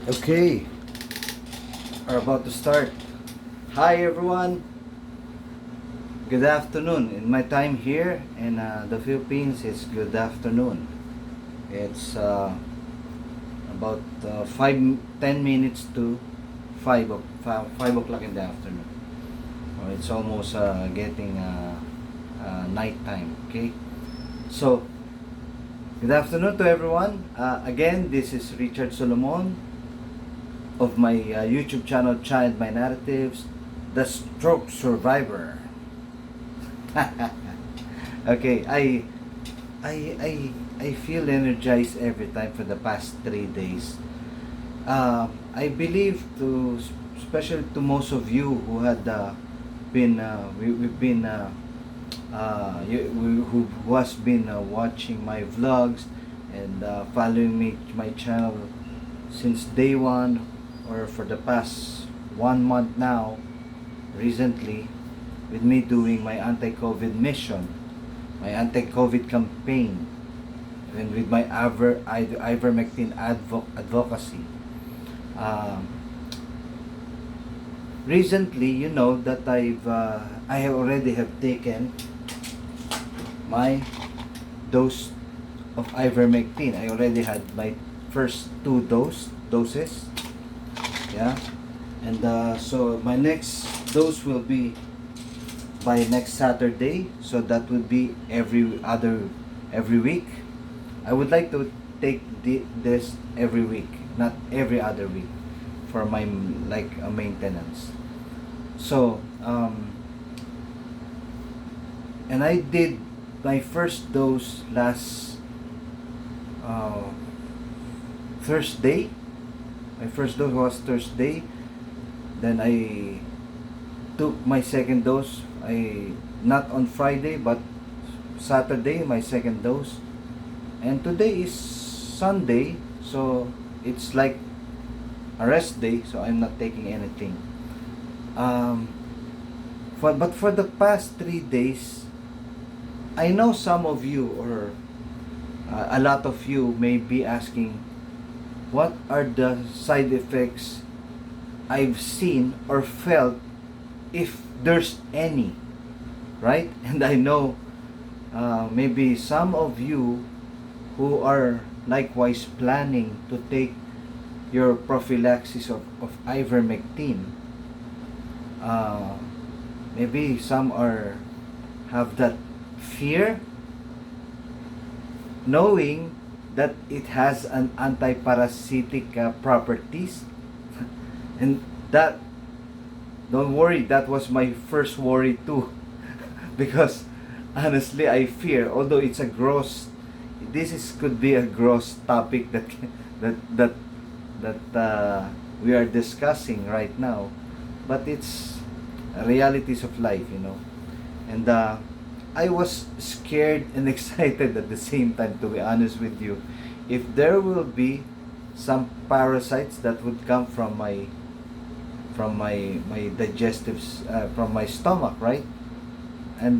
Okay, we're about to start. Hi everyone, good afternoon. In my time here in the Philippines, it's good afternoon. It's about 10 minutes to 5 o'clock in the afternoon. It's almost getting night time. Okay, so good afternoon to everyone. Again, this is Richard Solomon of my YouTube channel, Child My Narratives, the Stroke Survivor. Okay, I feel energized every time for the past 3 days. I believe to, especially to most of you who had we've been who has been watching my vlogs and following me my channel since day one, or for the past 1 month now, recently, with me doing my anti-COVID mission, my anti-COVID campaign, and with my Ivermectin advocacy. Um, Recently, you know that I have already have taken my dose of Ivermectin. I already had my first two doses. Yeah, and so my next dose will be by next Saturday, so that would be every week. I would like to take this every week, not every other week, for my maintenance. So and I did my first dose last uh, Thursday. My first dose was Thursday. Then I took my second dose. Not on Friday but Saturday, my second dose. And today is Sunday, so it's like a rest day, so I'm not taking anything. But for the past 3 days, I know some of you, or a lot of you may be asking, what are the side effects I've seen or felt, if there's any, right? And I know maybe some of you who are likewise planning to take your prophylaxis of ivermectin. Maybe some have that fear, knowing that it has an anti-parasitic properties. And that, don't worry, that was my first worry too. Because honestly, I fear, although it's a gross, could be a gross topic that that we are discussing right now, but it's realities of life, and I was scared and excited at the same time, to be honest with you, if there will be some parasites that would come from my digestives, from my stomach, right? And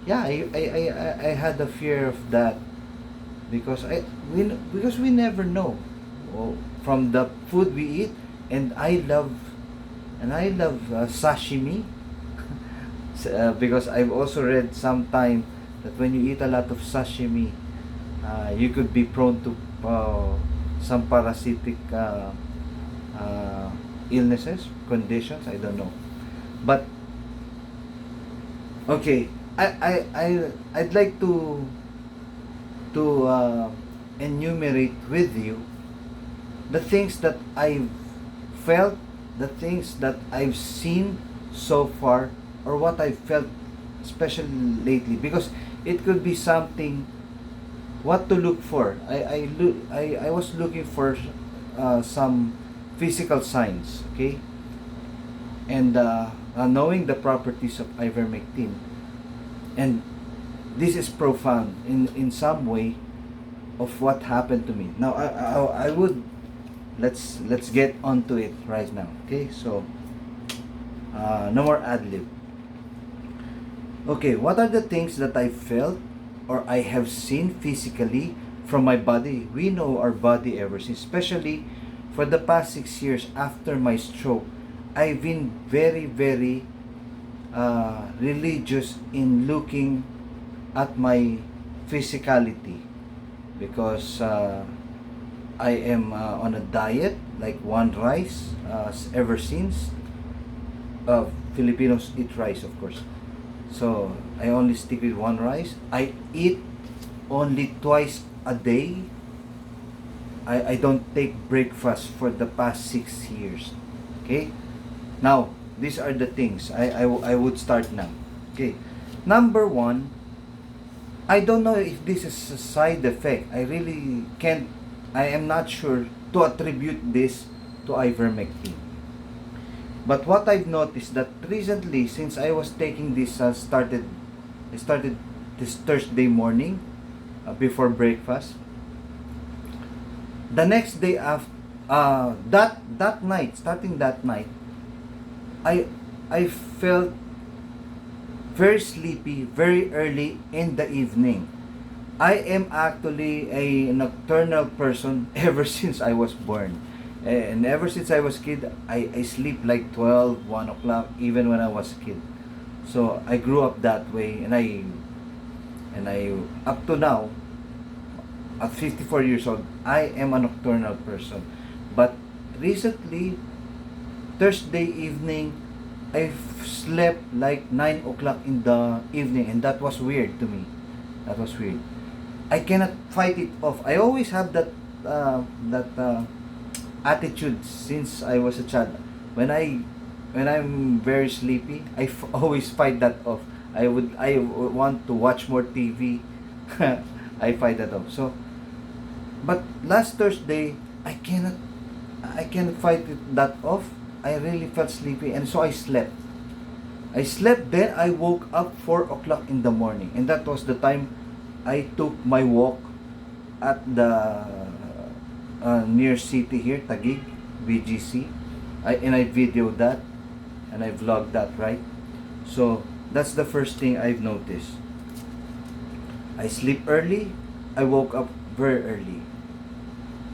yeah, I had a fear of that, because we never know, from the food we eat. And I love sashimi. Because I've also read sometime that when you eat a lot of sashimi, you could be prone to some parasitic illnesses, conditions, I don't know. But okay, I'd like to enumerate with you the things that I've felt, the things that I've seen so far, or what I've felt, especially lately, because it could be something, what to look for. I was looking for some physical signs, okay, and knowing the properties of ivermectin, and this is profound in some way of what happened to me. Now I would, let's get onto it right now, okay? So no more ad lib. Okay, what are the things that I felt or I have seen physically from my body? We know our body ever since, especially for the past 6 years after my stroke, I've been very, very religious in looking at my physicality, because I am on a diet like one rice ever since. Filipinos eat rice, of course. So I only stick with one rice. I eat only twice a day. I don't take breakfast for the past 6 years. Okay? Now, these are the things I would start now. Okay. Number one, I don't know if this is a side effect. I really can't, I am not sure to attribute this to ivermectin. But what I've noticed that recently, since I was taking this, I started this Thursday morning before breakfast. The next day after, that night, starting that night, I felt very sleepy very early in the evening. I am actually a nocturnal person ever since I was born. And ever since I was kid, I sleep like 12, 1 o'clock, even when I was a kid. So I grew up that way, and I up to now, at 54 years old, I am a nocturnal person. But recently, Thursday evening, I slept like 9 o'clock in the evening, and that was weird to me. That was weird. I cannot fight it off. I always have that attitude since I was a child. When I'm very sleepy, always fight that off. I want to watch more TV. I fight that off. So, but last Thursday, I cannot fight that off. I really felt sleepy, and so I slept. Then I woke up 4 o'clock in the morning, and that was the time I took my walk at the near city here, Taguig, BGC. And I videoed that, and I vlogged that, right? So that's the first thing I've noticed. I sleep early, I woke up very early.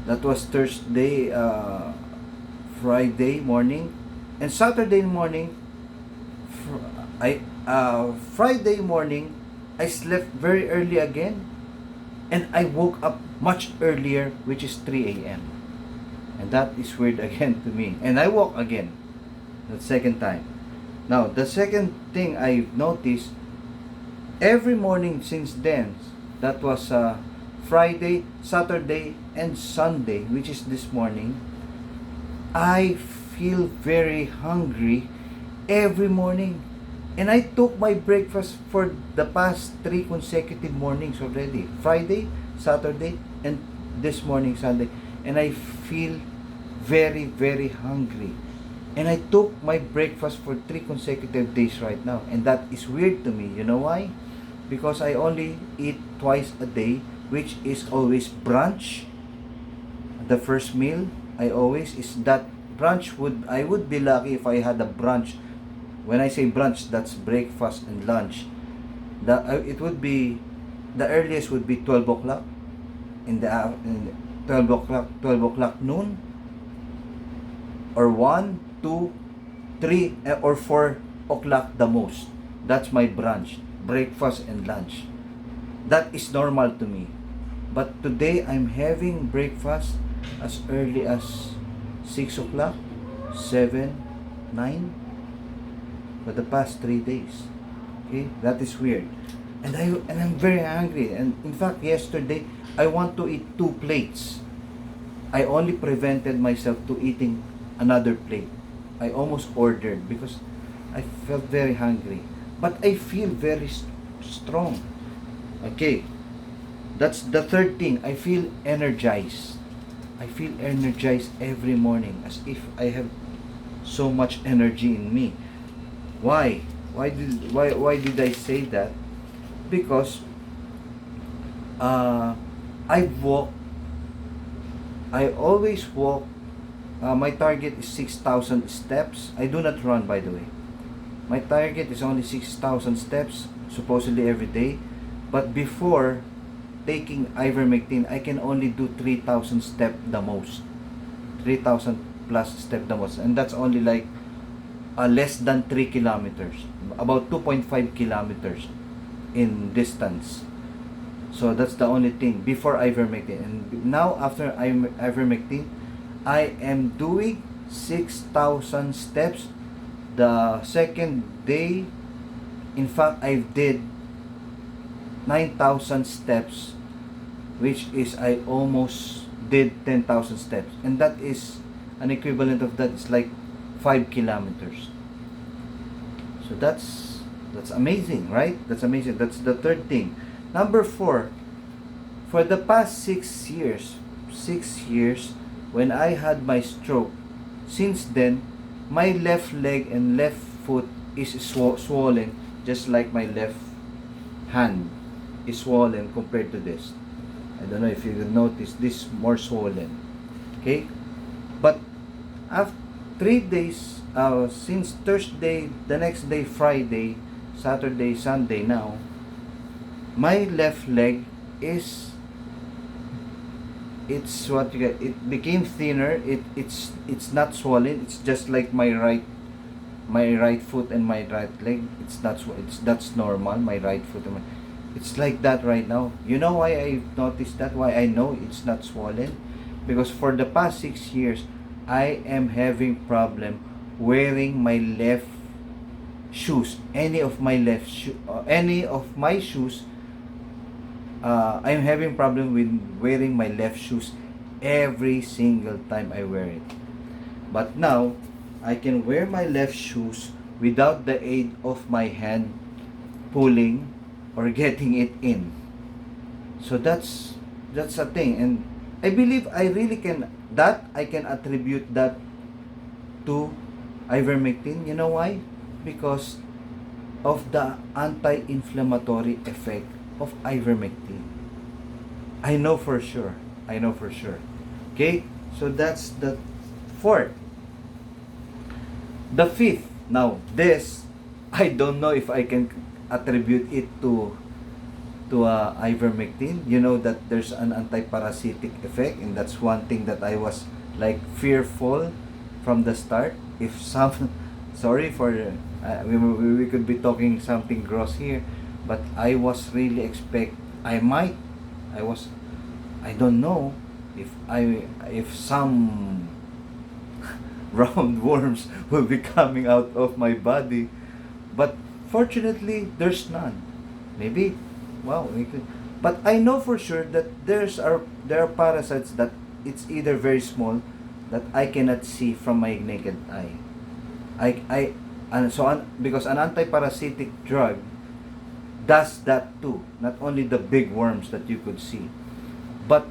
That was Thursday, Friday morning, and Saturday morning. Friday morning, I slept very early again, and I woke up much earlier, which is 3 a.m. And that is weird again to me. And I woke again, the second time. Now, the second thing I've noticed, every morning since then, that was Friday, Saturday, and Sunday, which is this morning, I feel very hungry every morning. And I took my breakfast for the past 3 consecutive mornings already. Friday, Saturday, and this morning, Sunday. And I feel very, very hungry. And I took my breakfast for 3 consecutive days right now. And that is weird to me. You know why? Because I only eat twice a day, which is always brunch. The first meal, is that brunch. I would be lucky if I had a brunch. When I say brunch, that's breakfast and lunch. It would be, the earliest would be 12 o'clock in 12 o'clock noon, or 1, 2, 3, or 4 o'clock the most. That's my brunch, breakfast and lunch. That is normal to me. But today I'm having breakfast as early as 6 o'clock, 7, 9, for the past 3 days. Okay, that is weird. And I'm very hungry. And in fact, yesterday I want to eat 2 plates. I only prevented myself to eating another plate. I almost ordered because I felt very hungry. But I feel very strong. Okay, that's the third thing. I feel energized. I feel energized every morning, as if I have so much energy in me. Why? Why did I say that? Because I always walk. My target is 6,000 steps. I do not run, by the way. My target is only 6,000 steps, supposedly every day. But before taking ivermectin, I can only do 3,000 steps the most. 3,000 plus step the most, and that's only like less than 3 kilometers, about 2.5 kilometers in distance. So that's the only thing before ivermectin. And now after ivermectin, I am doing 6,000 steps. The second day, in fact, I did 9,000 steps, which is I almost did 10,000 steps. And that is an equivalent of that is like 5 kilometers. So that's amazing, right? That's amazing. That's the third thing. Number 4, for the past 6 years, when I had my stroke, since then, my left leg and left foot is swollen, just like my left hand is swollen compared to this. I don't know if you notice this more swollen. Okay, but after 3 days, since Thursday, the next day Friday, Saturday, Sunday now, my left leg is, it's what you get, it became thinner. It's not swollen. It's just like my right foot and my right leg. It's not that's normal. My right foot and it's like that right now. You know why I noticed that? Why I know it's not swollen? Because for the past 6 years, I am having problem wearing my left shoes. Any of my shoes, I'm having problem with wearing my left shoes every single time I wear it. But now, I can wear my left shoes without the aid of my hand pulling or getting it in. So that's a thing, and I believe I really can, that I can attribute that to ivermectin. You know why? Because of the anti-inflammatory effect of ivermectin. I know for sure. Okay, so that's the 4th. The 5th. Now this, I don't know if I can attribute it to ivermectin. You know that there's an anti-parasitic effect, and that's one thing that I was like fearful from the start. If some, sorry for we could be talking something gross here, but I was really I don't know if some round worms will be coming out of my body, but fortunately there's none. Maybe, wow, but I know for sure that there are parasites that it's either very small that I cannot see from my naked eye. Because an anti-parasitic drug does that too. Not only the big worms that you could see, but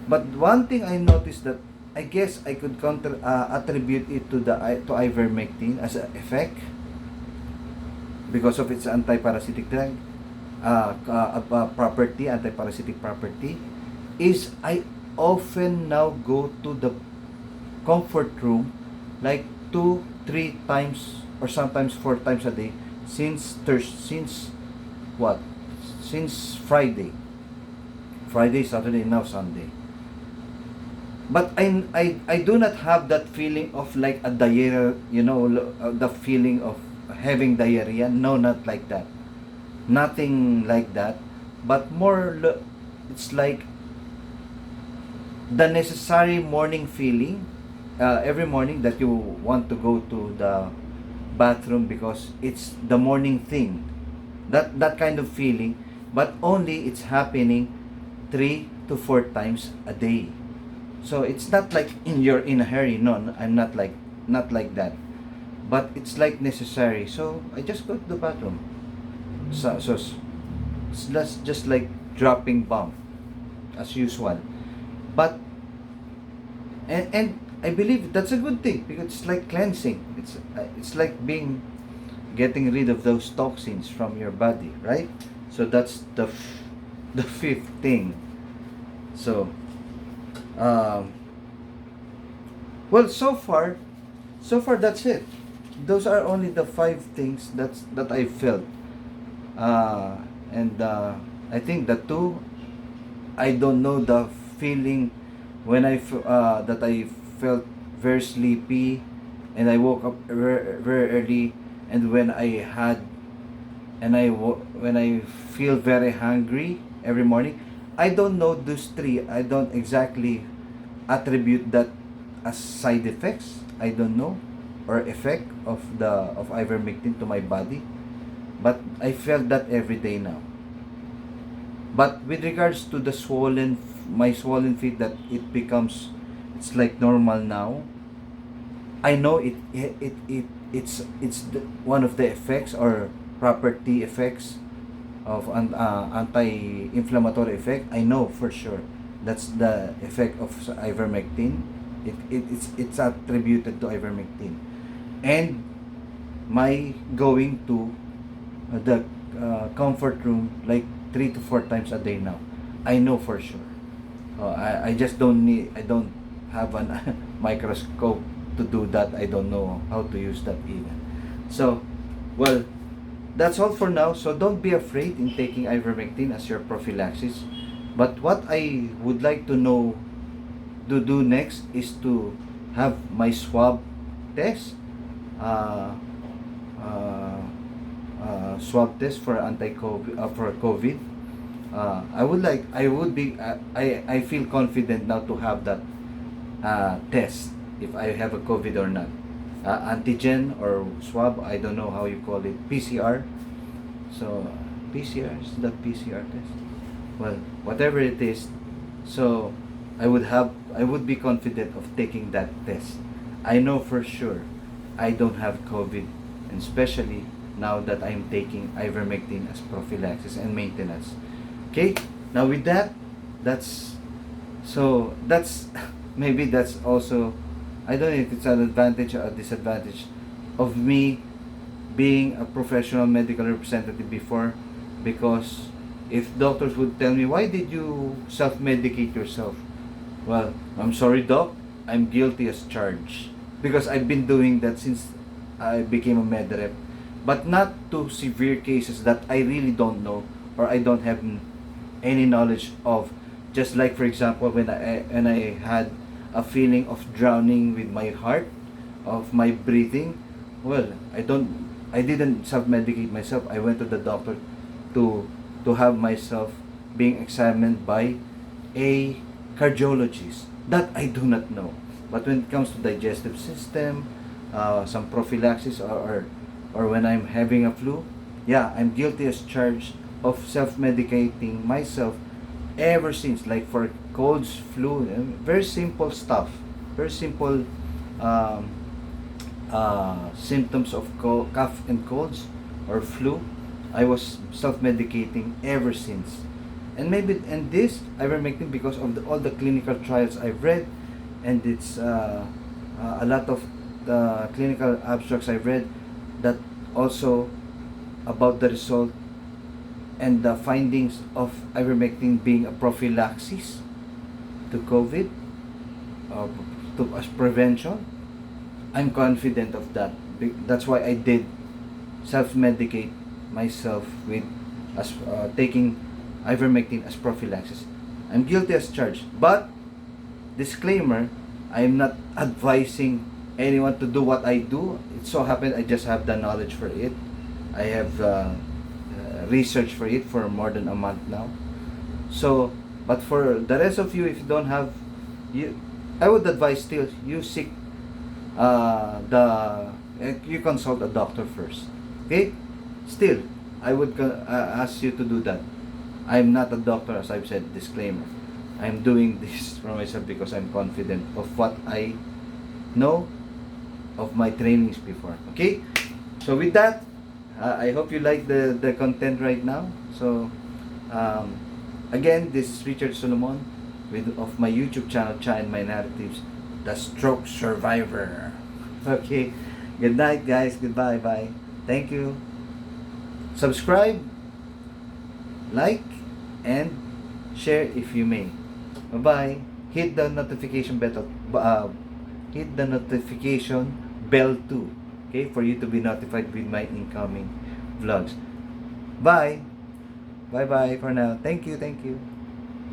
one thing I noticed that I guess I could attribute it to ivermectin as an effect because of its anti-parasitic drug property, anti-parasitic property, is I often now go to the comfort room like 2-3 times or sometimes 4 times a day since Friday, Saturday, now Sunday. But I do not have that feeling of like a diarrhea, the feeling of having diarrhea. No, not like that. Nothing like that. But more, it's like the necessary morning feeling. Every morning that you want to go to the bathroom because it's the morning thing. That kind of feeling. But only it's happening 3 to 4 times a day. So it's not like you're in a hurry. No, I'm not like that. But it's like necessary. So I just go to the bathroom. So it's just like dropping bomb as usual. But and I believe that's a good thing because it's like cleansing. It's like getting rid of those toxins from your body, right? So that's the 5th thing. So well, so far that's it. Those are only the 5 things that I felt, and I think the 2, I don't know the feeling when that I felt very sleepy, and I woke up very, very early, and when I feel very hungry every morning. I don't know those three. I don't exactly attribute that as side effects. I don't know, or effect of ivermectin to my body, but I felt that every day now. But with regards to the my swollen feet, that it's like normal now. I know it's one of the effects or property effects of anti-inflammatory effect. I know for sure that's the effect of ivermectin. It's attributed to ivermectin, and my going to the comfort room like 3 to 4 times a day now. I know for sure. I just I don't have a microscope to do that. I don't know how to use that even. So, well, that's all for now. So don't be afraid in taking ivermectin as your prophylaxis. But what I would like to know to do next is to have my swab test. Uh, uh, Swab test for anti-COVID, for COVID. I feel confident now to have that test if I have a COVID or not. Antigen or swab, I don't know how you call it, PCR. So PCR is the PCR test. Well, whatever it is, so I would be confident of taking that test. I know for sure I don't have COVID, and especially now that I'm taking ivermectin as prophylaxis and maintenance. Okay, now with that, that's maybe that's also, I don't know if it's an advantage or a disadvantage of me being a professional medical representative before, because if doctors would tell me, why did you self-medicate yourself? Well, I'm sorry, doc, I'm guilty as charged, because I've been doing that since I became a med rep, but not to severe cases that I really don't know or I don't have any knowledge of. Just like, for example, when I had a feeling of drowning with my heart, of my breathing. Well, I didn't self-medicate myself. I went to the doctor to have myself being examined by a cardiologist that I do not know. But when it comes to digestive system, some prophylaxis, or when I'm having a flu, yeah, I'm guilty as charged of self-medicating myself ever since. Like for colds, flu, very simple stuff, very simple um, symptoms of cough and colds or flu. I was self-medicating ever since, and this ivermectin, because of all the clinical trials I've read, and it's a lot of the clinical abstracts I've read that also about the result and the findings of ivermectin being a prophylaxis to COVID, as prevention. I'm confident of that. That's why I did self-medicate myself with taking ivermectin as prophylaxis. I'm guilty as charged, but disclaimer, I'm not advising anyone to do what I do. It so happened I just have the knowledge for it. I have researched for it for more than a month now. So, but for the rest of you, if you don't have, I would advise still you seek you consult a doctor first. Okay? Still, I would ask you to do that. I'm not a doctor, as I've said, disclaimer. I'm doing this for myself because I'm confident of what I know of my trainings before. Okay? So with that, I hope you like the content right now. So, again, this is Richard Solomon of my YouTube channel, China My Narratives, the Stroke Survivor. Okay? Good night, guys. Goodbye. Bye. Thank you. Subscribe, like, and share if you may. Bye-bye. Hit the notification bell too, okay, for you to be notified with my incoming vlogs. Bye. Bye-bye for now. Thank you.